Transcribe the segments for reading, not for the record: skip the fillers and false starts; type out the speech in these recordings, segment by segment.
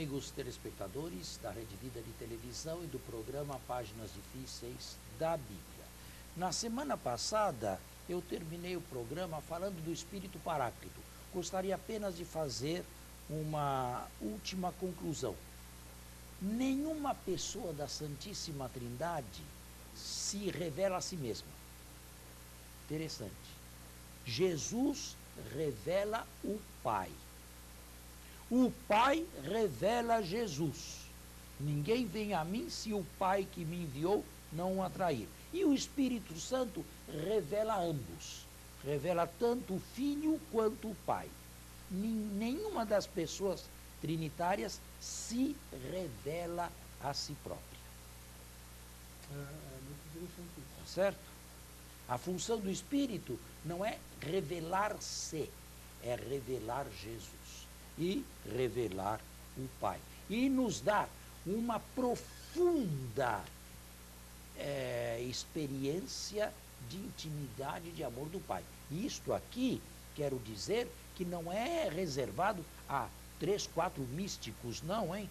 amigos telespectadores da Rede Vida de Televisão e do programa Páginas Difíceis da Bíblia. Na semana passada, eu terminei o programa falando do Espírito Paráclito. Gostaria apenas de fazer uma última conclusão. Nenhuma pessoa da Santíssima Trindade se revela a si mesma. Interessante. Jesus revela o Pai. O Pai revela Jesus. Ninguém vem a mim se o Pai que me enviou não o atrair. E o Espírito Santo revela ambos. Revela tanto o Filho quanto o Pai. Nenhuma das pessoas trinitárias se revela a si própria. É muito interessante isso. Tá certo? A função do Espírito não é revelar-se, é revelar Jesus e revelar o Pai. E nos dar uma profunda experiência de intimidade, de amor do Pai. Isto aqui, quero dizer, que não é reservado a 3, 4 místicos, não, hein?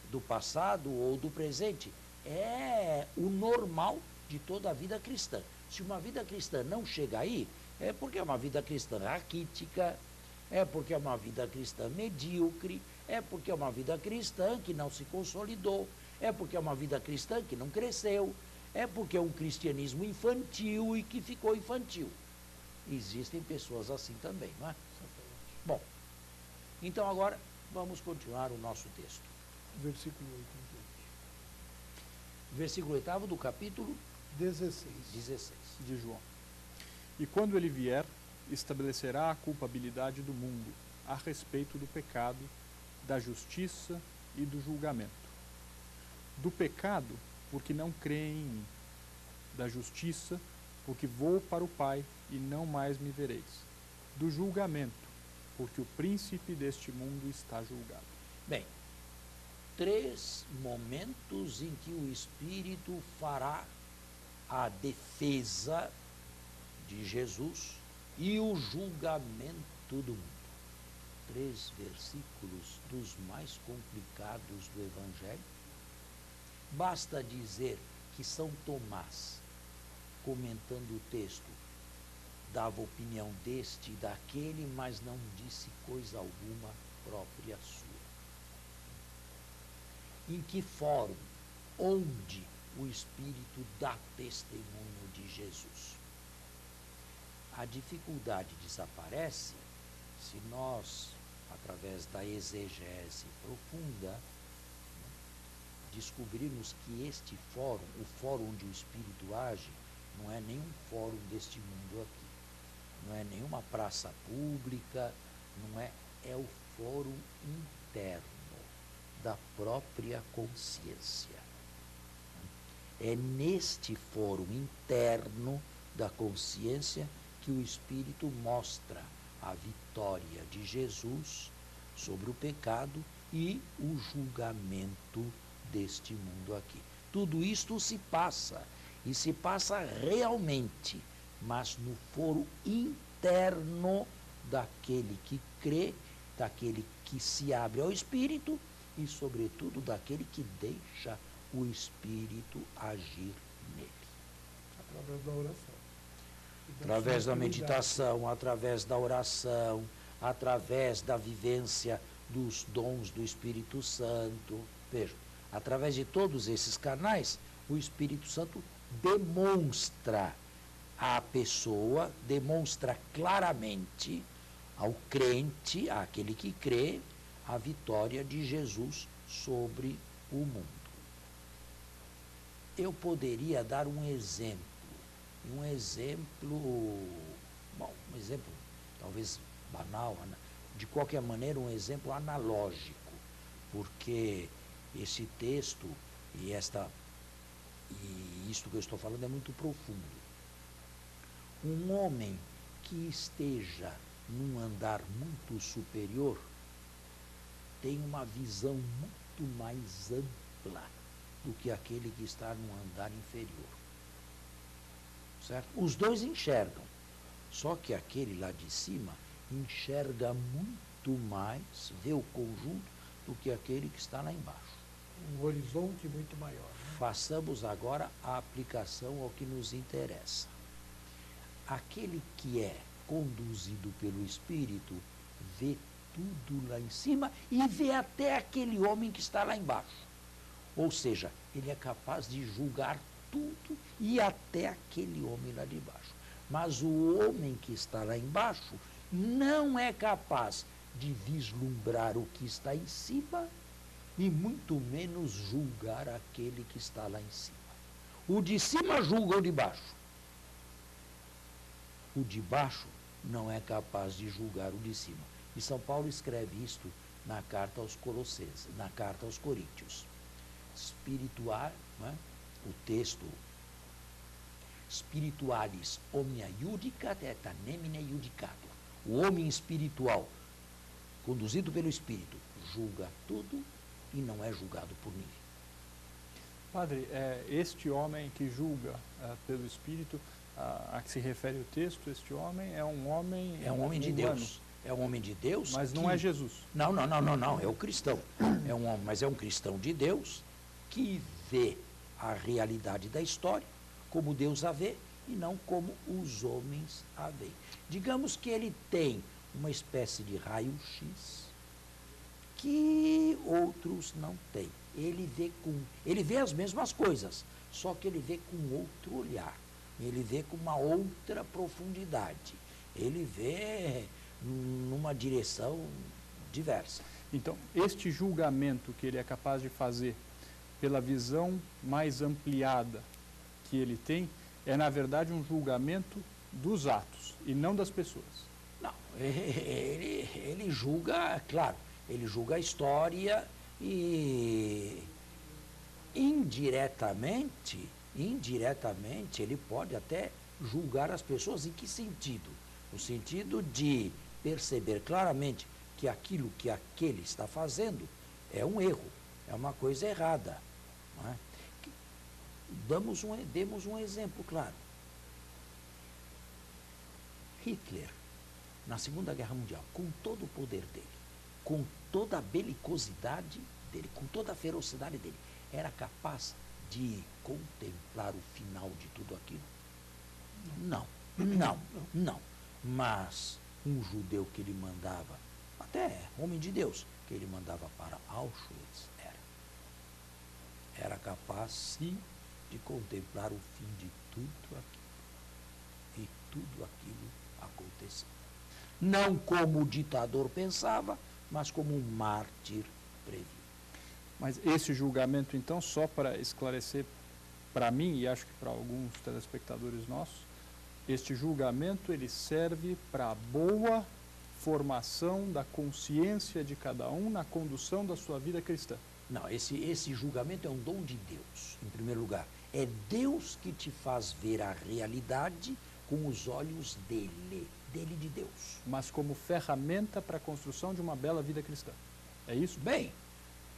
Do passado ou do presente. É o normal de toda a vida cristã. Se uma vida cristã não chega aí, é porque é uma vida cristã raquítica, é porque é uma vida cristã medíocre, é porque é uma vida cristã que não se consolidou, é porque é uma vida cristã que não cresceu, é porque é um cristianismo infantil e que ficou infantil. Existem pessoas assim também, não é? Bom, então agora vamos continuar o nosso texto. Versículo 8. Versículo 8 do capítulo 16 de João. E quando ele vier, estabelecerá a culpabilidade do mundo a respeito do pecado, da justiça e do julgamento. Do pecado, porque não creem em mim. Da justiça, porque vou para o Pai e não mais me vereis. Do julgamento, porque o príncipe deste mundo está julgado. Bem, 3 momentos em que o Espírito fará a defesa de Jesus e o julgamento do mundo. 3 versículos dos mais complicados do Evangelho. Basta dizer que São Tomás, comentando o texto, dava opinião deste e daquele, mas não disse coisa alguma própria sua. Em que fórum, onde o Espírito dá testemunho de Jesus? A dificuldade desaparece se nós, através da exegese profunda, descobrirmos que este fórum, o fórum onde o Espírito age, não é nenhum fórum deste mundo aqui. Não é nenhuma praça pública, não é o fórum interno da própria consciência. É neste fórum interno da consciência que o Espírito mostra a vitória de Jesus sobre o pecado e o julgamento deste mundo aqui. Tudo isto se passa, e se passa realmente, mas no foro interno daquele que crê, daquele que se abre ao Espírito e, sobretudo, daquele que deixa o Espírito agir nele. Através da oração. Através da meditação, através da oração, através da vivência dos dons do Espírito Santo. Vejam, através de todos esses canais, o Espírito Santo demonstra à pessoa, demonstra claramente ao crente, àquele que crê, a vitória de Jesus sobre o mundo. Eu poderia dar um exemplo talvez banal, de qualquer maneira um exemplo analógico, porque esse texto e isto que eu estou falando é muito profundo. Um homem que esteja num andar muito superior tem uma visão muito mais ampla do que aquele que está num andar inferior. Certo? Os dois enxergam, só que aquele lá de cima enxerga muito mais, vê o conjunto, do que aquele que está lá embaixo. Um horizonte muito maior. Né? Façamos agora a aplicação ao que nos interessa. Aquele que é conduzido pelo Espírito vê tudo lá em cima e vê até aquele homem que está lá embaixo. Ou seja, ele é capaz de julgar tudo e até aquele homem lá de baixo. Mas o homem que está lá embaixo não é capaz de vislumbrar o que está em cima e muito menos julgar aquele que está lá em cima. O de cima julga o de baixo. O de baixo não é capaz de julgar o de cima. E São Paulo escreve isto na carta aos Colossenses, na carta aos Coríntios. Espiritual, né? O texto spiritualis omnia judicat et anemine judicatur. O homem espiritual, conduzido pelo Espírito, julga tudo e não é julgado por ninguém. Padre, este homem que julga pelo Espírito, a que se refere o texto, este homem é um homem... É um homem de Deus. É um homem de Deus. Mas não é Jesus. Não, é o cristão. É um homem, mas é um cristão de Deus que vê a realidade da história como Deus a vê e não como os homens a veem. Digamos que ele tem uma espécie de raio-x que outros não têm. Ele vê as mesmas coisas, só que ele vê com outro olhar. Ele vê com uma outra profundidade. Ele vê numa direção diversa. Então, este julgamento que ele é capaz de fazer pela visão mais ampliada que ele tem, é na verdade um julgamento dos atos e não das pessoas. Não, ele julga, claro, ele julga a história e indiretamente ele pode até julgar as pessoas. Em que sentido? No sentido de perceber claramente que aquilo que aquele está fazendo é um erro, é uma coisa errada. Não é? Demos um exemplo claro. Hitler, na Segunda Guerra Mundial, com todo o poder dele, com toda a belicosidade dele, com toda a ferocidade dele, era capaz de contemplar o final de tudo aquilo? Não. Mas um judeu que ele mandava, até homem de Deus, que ele mandava para Auschwitz, era capaz, sim, de contemplar o fim de tudo aquilo. E tudo aquilo aconteceu. Não como o ditador pensava, mas como um mártir previu. Mas esse julgamento, então, só para esclarecer para mim, e acho que para alguns telespectadores nossos, este julgamento ele serve para a boa formação da consciência de cada um na condução da sua vida cristã. Não, esse julgamento é um dom de Deus, em primeiro lugar. É Deus que te faz ver a realidade com os olhos dele de Deus. Mas como ferramenta para a construção de uma bela vida cristã. É isso? Bem,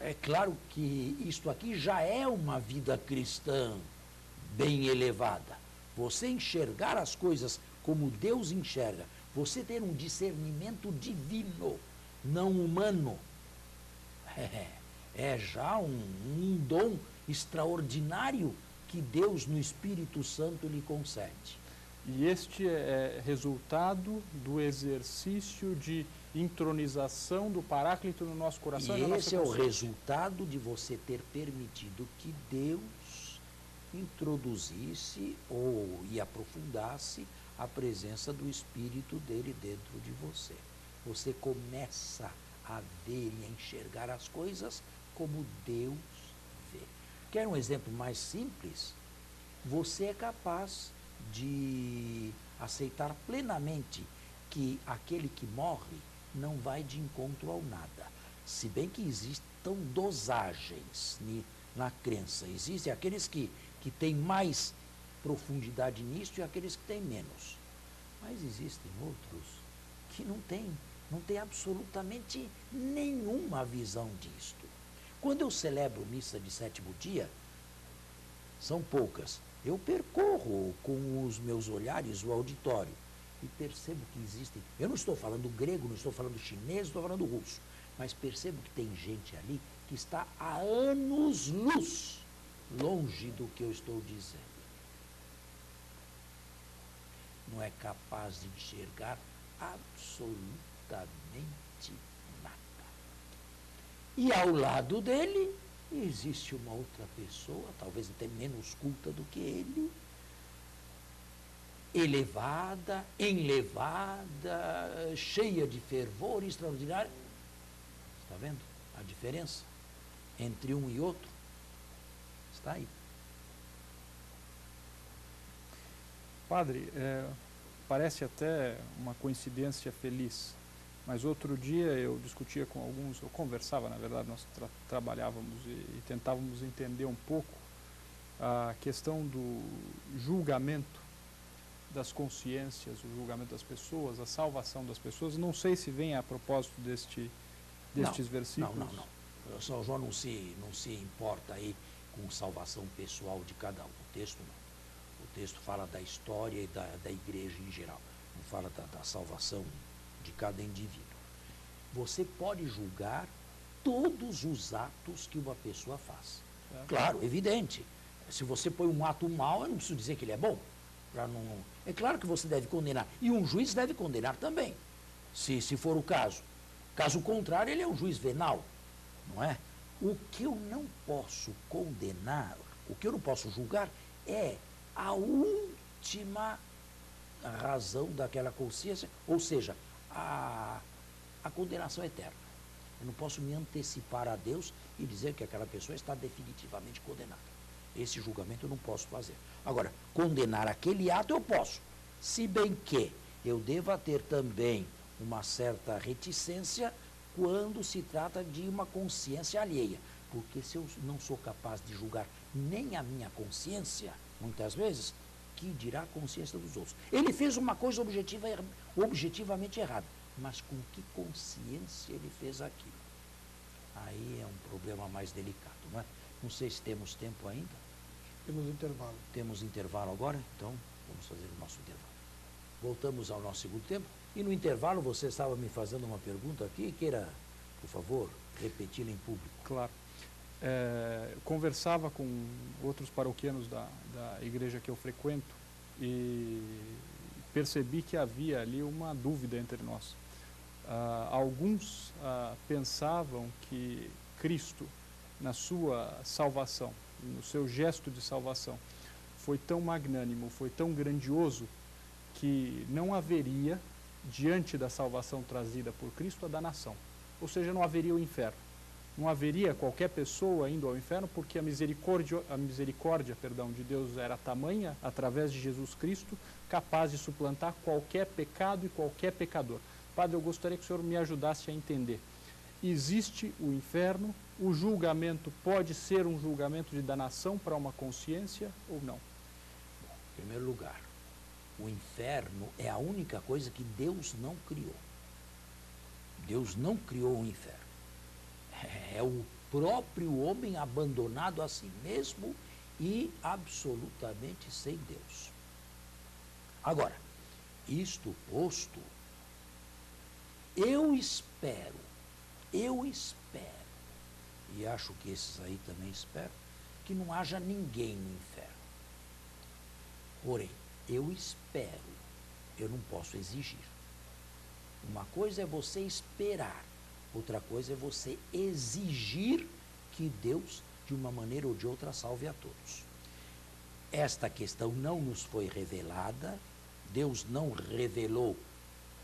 é claro que isto aqui já é uma vida cristã bem elevada. Você enxergar as coisas como Deus enxerga, você ter um discernimento divino, não humano, é já um dom extraordinário que Deus no Espírito Santo lhe concede. E este é resultado do exercício de intronização do Paráclito no nosso coração. E esse é o resultado de você ter permitido que Deus introduzisse e aprofundasse a presença do Espírito dele dentro de você. Você começa a ver e a enxergar as coisas como Deus vê. Quer um exemplo mais simples? Você é capaz de aceitar plenamente que aquele que morre não vai de encontro ao nada. Se bem que existam dosagens na crença. Existem aqueles que têm mais profundidade nisso e aqueles que têm menos. Mas existem outros que não têm absolutamente nenhuma visão disto. Quando eu celebro missa de sétimo dia, são poucas. Eu percorro com os meus olhares o auditório e percebo que existem. Eu não estou falando grego, não estou falando chinês, não estou falando russo. Mas percebo que tem gente ali que está há anos-luz longe do que eu estou dizendo. Não é capaz de enxergar absolutamente nada. E ao lado dele existe uma outra pessoa, talvez até menos culta do que ele, elevada, enlevada, cheia de fervor extraordinário. Está vendo a diferença entre um e outro? Está aí. Padre, parece até uma coincidência feliz, mas outro dia eu discutia com alguns, eu conversava, na verdade, nós trabalhávamos e tentávamos entender um pouco a questão do julgamento das consciências, o julgamento das pessoas, a salvação das pessoas. Não sei se vem a propósito destes versículos. Não. O São João não se importa aí com salvação pessoal de cada um. O texto não. O texto fala da história e da igreja em geral. Não fala da salvação de cada indivíduo. Você pode julgar todos os atos que uma pessoa faz. Claro, evidente. Se você põe um ato mau, eu não preciso dizer que ele é bom. É claro que você deve condenar. E um juiz deve condenar também, se for o caso. Caso contrário, ele é um juiz venal, não é? O que eu não posso condenar, o que eu não posso julgar é a última razão daquela consciência, ou seja, a condenação eterna. Eu não posso me antecipar a Deus e dizer que aquela pessoa está definitivamente condenada. Esse julgamento eu não posso fazer. Agora, condenar aquele ato eu posso, se bem que eu deva ter também uma certa reticência quando se trata de uma consciência alheia. Porque se eu não sou capaz de julgar nem a minha consciência, muitas vezes, que dirá a consciência dos outros. Ele fez uma coisa objetivamente errada, mas com que consciência ele fez aquilo? Aí é um problema mais delicado, não é? Não sei se temos tempo ainda. Temos intervalo. Temos intervalo agora, então vamos fazer o nosso intervalo. Voltamos ao nosso segundo tempo. E no intervalo você estava me fazendo uma pergunta aqui, queira, por favor, repeti-la em público. Claro. Conversava com outros paroquianos da igreja que eu frequento e percebi que havia ali uma dúvida entre nós. Alguns pensavam que Cristo, na sua salvação, no seu gesto de salvação, foi tão magnânimo, foi tão grandioso, que não haveria, diante da salvação trazida por Cristo, a danação. Ou seja, não haveria o inferno. Não haveria qualquer pessoa indo ao inferno, porque a misericórdia de Deus era tamanha, através de Jesus Cristo, capaz de suplantar qualquer pecado e qualquer pecador. Padre, eu gostaria que o senhor me ajudasse a entender. Existe o inferno, o julgamento pode ser um julgamento de danação para uma consciência ou não? Bom, em primeiro lugar, o inferno é a única coisa que Deus não criou. Deus não criou o inferno. É o próprio homem abandonado a si mesmo e absolutamente sem Deus. Agora, isto posto, eu espero, e acho que esses aí também esperam, que não haja ninguém no inferno. Porém, eu espero, eu não posso exigir. Uma coisa é você esperar, outra coisa é você exigir que Deus, de uma maneira ou de outra, salve a todos. Esta questão não nos foi revelada, Deus não revelou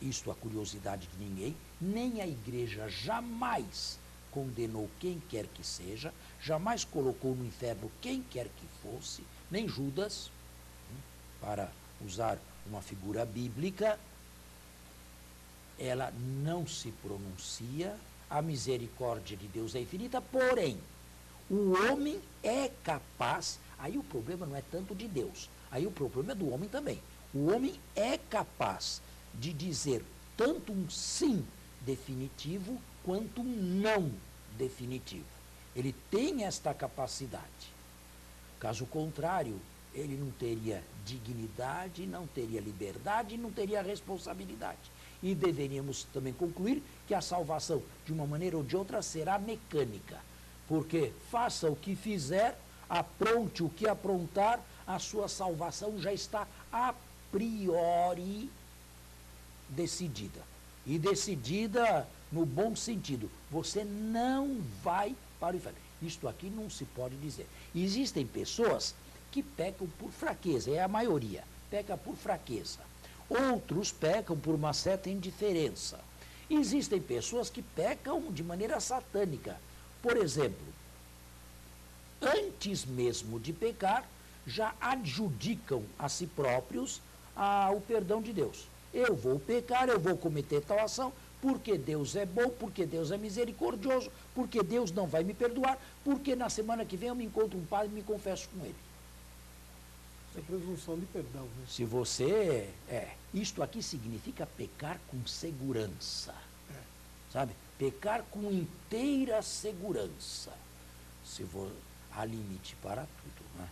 isto à curiosidade de ninguém, nem a igreja jamais condenou quem quer que seja, jamais colocou no inferno quem quer que fosse, nem Judas, para usar uma figura bíblica, ela não se pronuncia, a misericórdia de Deus é infinita, porém, o homem é capaz, aí o problema não é tanto de Deus, aí o problema é do homem também. O homem é capaz de dizer tanto um sim definitivo quanto um não definitivo. Ele tem esta capacidade. Caso contrário, ele não teria dignidade, não teria liberdade, não teria responsabilidade. E deveríamos também concluir que a salvação, de uma maneira ou de outra, será mecânica. Porque faça o que fizer, apronte o que aprontar, a sua salvação já está a priori decidida. E decidida no bom sentido. Você não vai para o inferno. Isto aqui não se pode dizer. Existem pessoas que pecam por fraqueza, é a maioria, peca por fraqueza. Outros pecam por uma certa indiferença. Existem pessoas que pecam de maneira satânica. Por exemplo, antes mesmo de pecar, já adjudicam a si próprios o perdão de Deus. Eu vou pecar, eu vou cometer tal ação, porque Deus é bom, porque Deus é misericordioso, porque Deus não vai me perdoar, porque na semana que vem eu me encontro um padre e me confesso com ele. Isso é presunção de perdão, né? Se você... isto aqui significa pecar com segurança. Sabe? Pecar com inteira segurança. Há limite para tudo, né?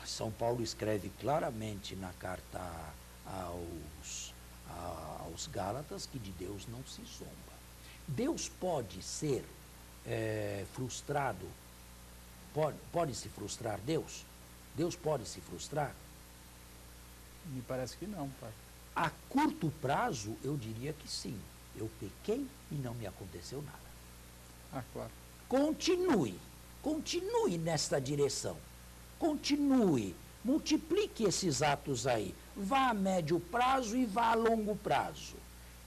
São Paulo escreve claramente na carta aos Gálatas que de Deus não se zomba. Deus pode ser frustrado? Pode se frustrar Deus? Deus pode se frustrar? Me parece que não, pai. A curto prazo, eu diria que sim. Eu pequei e não me aconteceu nada. Ah, claro. Continue nesta direção. Continue, multiplique esses atos aí. Vá a médio prazo e vá a longo prazo.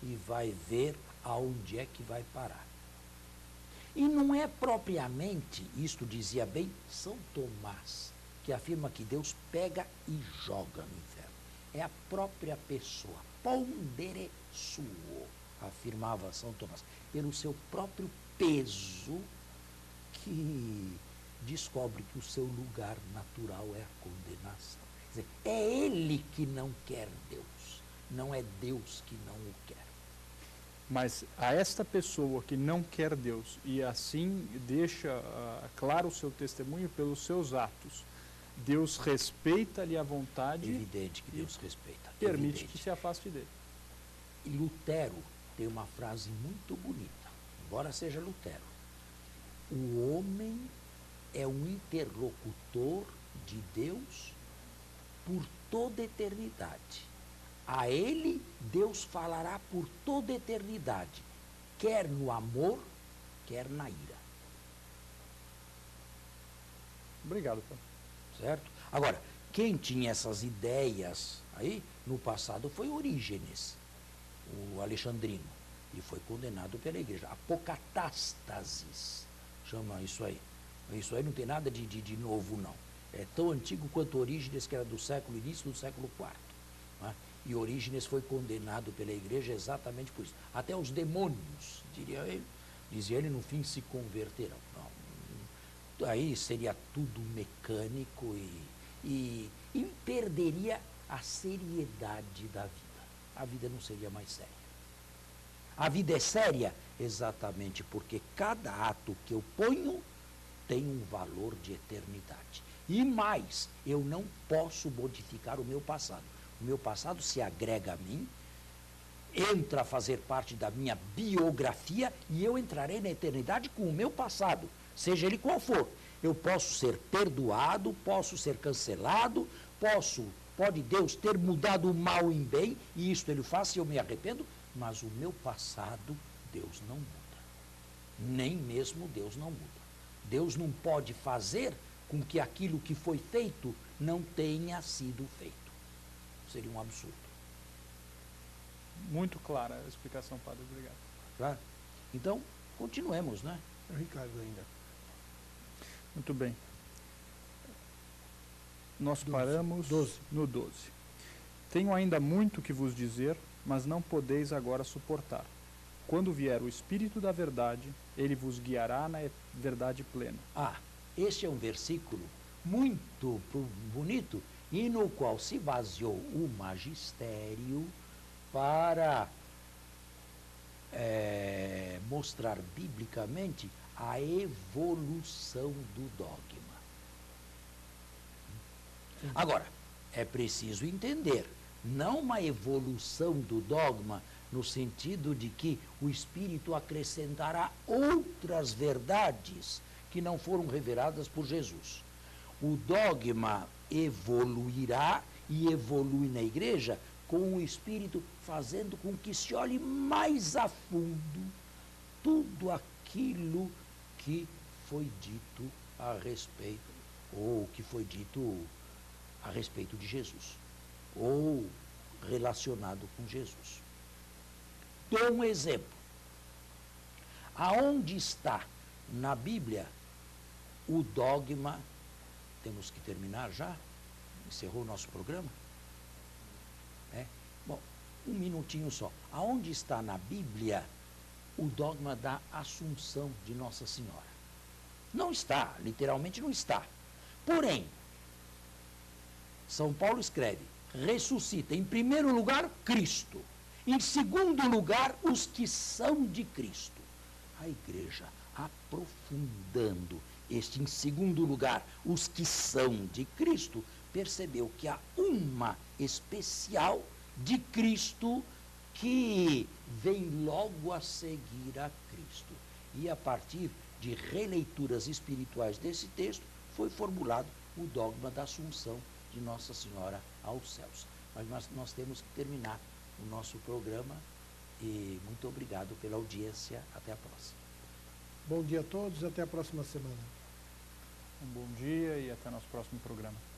E vai ver aonde é que vai parar. E não é propriamente, isto dizia bem São Tomás, que afirma que Deus pega e joga no inferno. É a própria pessoa, pondere suo, afirmava São Tomás, pelo seu próprio peso que descobre que o seu lugar natural é a condenação. Quer dizer, é ele que não quer Deus, não é Deus que não o quer. Mas a esta pessoa que não quer Deus e assim deixa claro o seu testemunho pelos seus atos, Deus respeita-lhe a vontade. Evidente que Deus respeita. Permite evidente. que se afaste dele. E Lutero tem uma frase muito bonita, embora seja Lutero. O homem é um interlocutor de Deus por toda eternidade. A ele, Deus falará por toda eternidade, quer no amor, quer na ira. Obrigado, pai. Certo? Agora, quem tinha essas ideias aí, no passado, foi Orígenes, o alexandrino, e foi condenado pela igreja. Apocatástasis, chama isso aí. Isso aí não tem nada de novo, não. É tão antigo quanto Orígenes, que era do início do século IV. Né? E Orígenes foi condenado pela igreja exatamente por isso. Até os demônios, dizia ele, no fim se converterão. Não. Aí seria tudo mecânico e perderia a seriedade da vida. A vida não seria mais séria. A vida é séria exatamente porque cada ato que eu ponho tem um valor de eternidade. E mais, eu não posso modificar o meu passado. O meu passado se agrega a mim, entra a fazer parte da minha biografia e eu entrarei na eternidade com o meu passado, seja ele qual for. Eu posso ser perdoado, posso ser cancelado, pode Deus ter mudado o mal em bem, e isto ele faz se eu me arrependo, mas o meu passado Deus não muda. Nem mesmo Deus não muda. Deus não pode fazer com que aquilo que foi feito não tenha sido feito. Seria um absurdo. Muito clara a explicação, padre. Obrigado. Claro? Então, continuemos, né? É o Ricardo ainda. Muito bem. Nós paramos 12. no 12. Tenho ainda muito que vos dizer, mas não podeis agora suportar. Quando vier o Espírito da Verdade, ele vos guiará na verdade plena. Este é um versículo muito bonito e no qual se baseou o magistério para mostrar biblicamente a evolução do dogma. Agora, é preciso entender não uma evolução do dogma, no sentido de que o Espírito acrescentará outras verdades que não foram reveladas por Jesus. O dogma evoluirá e evolui na igreja com o Espírito fazendo com que se olhe mais a fundo tudo aquilo que foi dito a respeito, ou que foi dito a respeito de Jesus, ou relacionado com Jesus. Dou um exemplo. Aonde está na Bíblia o dogma? Temos que terminar já? Encerrou o nosso programa? Bom, um minutinho só. Aonde está na Bíblia o dogma da Assunção de Nossa Senhora? Não está, literalmente não está. Porém, São Paulo escreve: ressuscita, em primeiro lugar, Cristo. Em segundo lugar, os que são de Cristo. A igreja, aprofundando este em segundo lugar, os que são de Cristo, percebeu que há uma especial de Cristo que vem logo a seguir a Cristo. E a partir de releituras espirituais desse texto, foi formulado o dogma da Assunção de Nossa Senhora aos céus. Mas nós temos que terminar o nosso programa e muito obrigado pela audiência. Até a próxima. Bom dia a todos, até a próxima semana. Um bom dia e até nosso próximo programa.